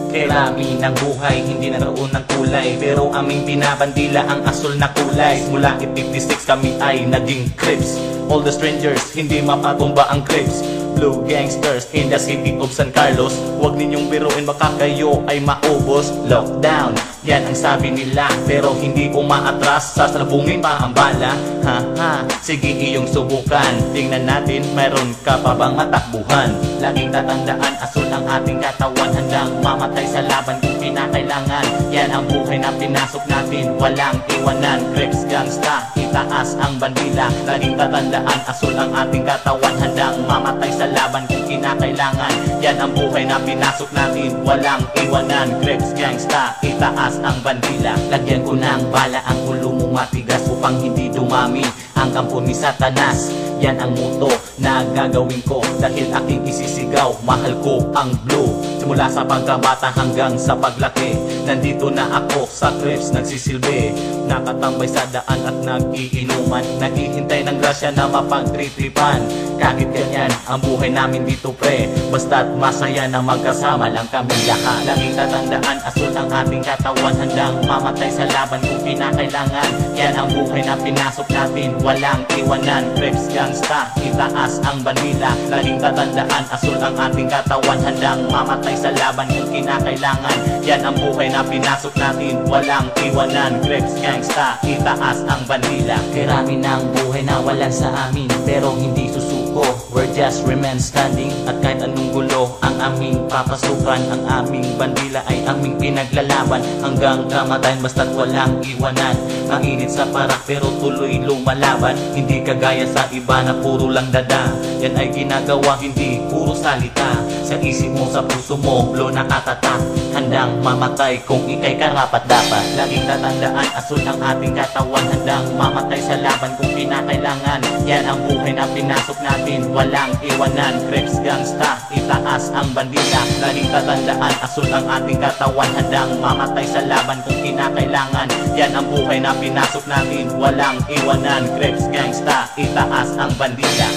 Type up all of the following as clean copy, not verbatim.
Kirami ng buhay, hindi naroon ng kulay, pero aming binabandila ang asul na kulay. Mula 56 kami ay naging Crips. All the strangers, hindi mapatumba ang Crips. Blue gangsters in the city of San Carlos. Huwag ninyong biruin, baka kayo ay maubos. Lockdown, yan ang sabi nila, pero hindi umaatras. Sasalubungin pa ang bala. Ha, sige iyong subukan. Tingnan natin, mayroon ka pa bang matakbuhan? Laging tatandaan, asul ang ating katawan. Handang mamatay sa laban kung kinakailangan. Yan ang buhay na pinasok natin, walang iwanan. Crips gangsta, itaas ang bandila. Laging tatandaan, asul ang ating katawan. Handang mamatay sa laban kung kinakailangan. Yan ang buhay na pinasok natin, walang iwanan. Crips gangsta, itaas ang bandila. Lagyan ko ng bala ang ulo mo matigas upang hindi dumami ang kampo ni Satanas. Yan ang muto na gagawin ko, dahil aking isisigaw, mahal ko ang blue. Simula sa pagkabata hanggang sa paglaki, nandito na ako sa Crips nagsisilbi. Nakatambay sa daan at nag-iinuman, naghihintay ng grasya na mapagtritripan. Kahit ganyan ang buhay namin dito pre, basta't masaya na magkasama lang kami lahat. Laging tatandaan, asul ang ating katawan. Handang mamatay sa laban kung kinakailangan. Yan ang buhay na pinasok natin, walang iwanan. Crips gangsta, itaas ang bandila. Laging tatandaan, asul ang ating katawan. Handang mamatay sa laban kung kinakailangan. Yan ang buhay na pinasok natin, walang iwanan. Crips gangsta, itaas ang bandila. Kirami ng buhay na walan sa amin, pero hindi susuko. We're just remain standing. At kahit anong gulo ang aming papasukan, ang aming bandila ay aming pinaglalaban. Hanggang kamatayan basta't walang iwanan. Mainit sa parak pero tuloy lumalaban. Hindi kagaya sa iba na puro lang dada. Yan ay ginagawa, hindi puro salita. Sa isip mo, sa puso mo, blow nakatatak. Handang mamatay kung ikay karapat dapat. Laging tatandaan, asul ang ating katawan. Handang mamatay sa laban kung kinakailangan. Yan ang buhay na pinasok natin, walang iwanan. Crips gangsta, itaas ang bandila. Laging tatandaan, asul ang ating katawan. Handang mamatay sa laban kung kinakailangan. Yan ang buhay na pinasok natin, walang iwanan. Crips gangsta, itaas ang bandila.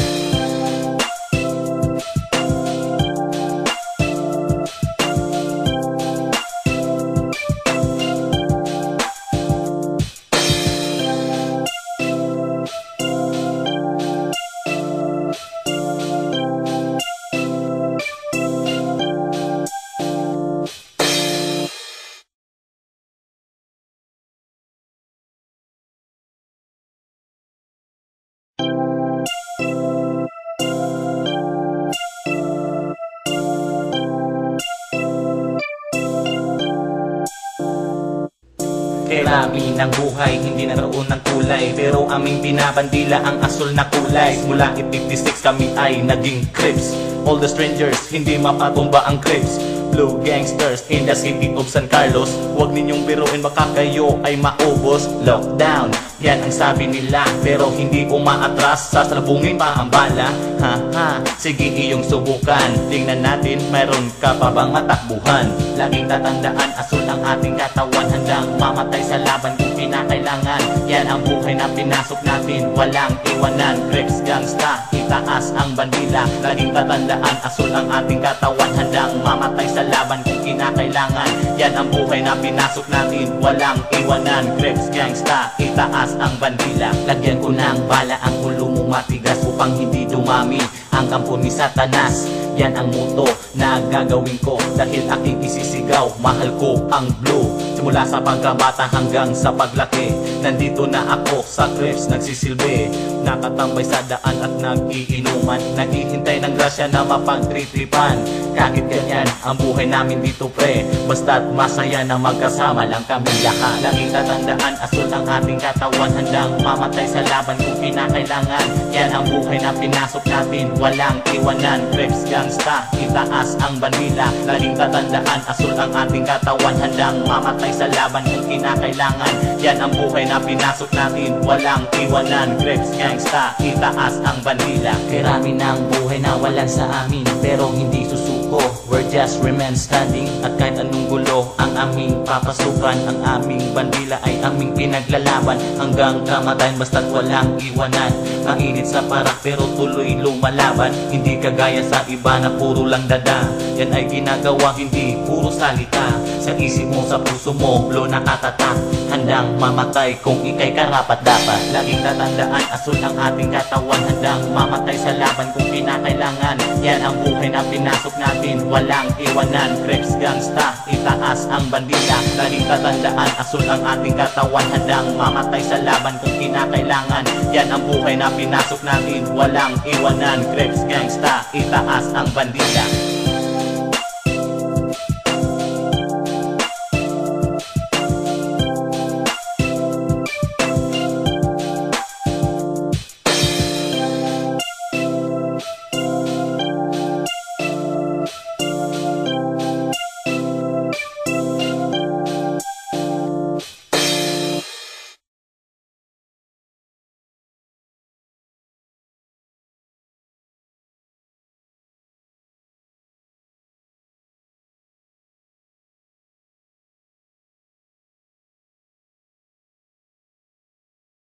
Kirami ng buhay, hindi naroon ng kulay, pero aming binabandila ang asul na kulay. Mula 56 kami ay naging Crips. All the strangers, hindi mapatumba ang Crips. Blue gangsters in the city of San Carlos. Huwag ninyong biruin, baka kayo ay maubos. Lockdown, yan ang sabi nila, pero hindi umaatras. Sasalubungin pa ang bala. Ha, sige iyong subukan. Tingnan natin, mayroon ka pa bang matakbuhan? Laging tatandaan, asul ang ating katawan. Handang mamatay sa laban kung kinakailangan. Yan ang buhay na pinasok natin, walang iwanan. Crips gangsta, itaas ang bandila. Laging tatandaan, asul ang ating katawan. Handang mamatay sa laban kung kinakailangan. Yan ang buhay na pinasok natin, walang iwanan. Crips gangsta, itaas ang bandila. Lagyan ko ng bala ang ulo mo matigas upang hindi dumami ang kampo ni Satanas. Yan ang muto na gagawin ko, dahil aking isisigaw, mahal ko ang blue. Simula sa pagkabata hanggang sa paglaki, nandito na ako sa Crips nagsisilbi. Nakatambay sa daan at nag-iinuman, naghihintay ng grasya na mapagtritripan. Kahit ganyan ang buhay namin dito pre, basta't masaya na magkasama lang kami lahat. Laging tatandaan, asul ang ating katawan. Handang mamatay sa laban kung kinakailangan. Yan ang buhay na pinasok natin, walang iwanan. Crips gangsta, itaas ang bandila. Laging tatandaan, asul ang ating katawan. Handang mamatay sa laban kung kinakailangan. Yan ang buhay na pinasok natin, walang iwanan. Crips gangsta, itaas ang bandila. Kirami ng buhay na walan sa amin, pero hindi susuko. we're just remain standing. At kahit anong gulo ang aming papasukan, ang aming bandila ay aming pinaglalaban hanggang kamatayan, basta't walang iwanan. Mainit sa parak pero tuloy lumalaban, hindi kagaya sa iba na puro lang dada. Yan ay ginagawa, hindi puro salita. Sa isip mo, sa puso mo, blow nakatatak. Handang mamatay kung ika'y karapat dapat. Laging tatandaan, asul ang ating katawan. Handang mamatay sa laban kung kinakailangan. Yan ang buhay na pinasok natin, walang iwanan. Crips, gangsta, itaas ang bandila. Laging tatandaan, asul ang ating katawan. Handang mamatay sa laban kung kinakailangan. Yan ang buhay na pinasok natin, walang iwanan. Crips, gangsta, itaas ang bandila.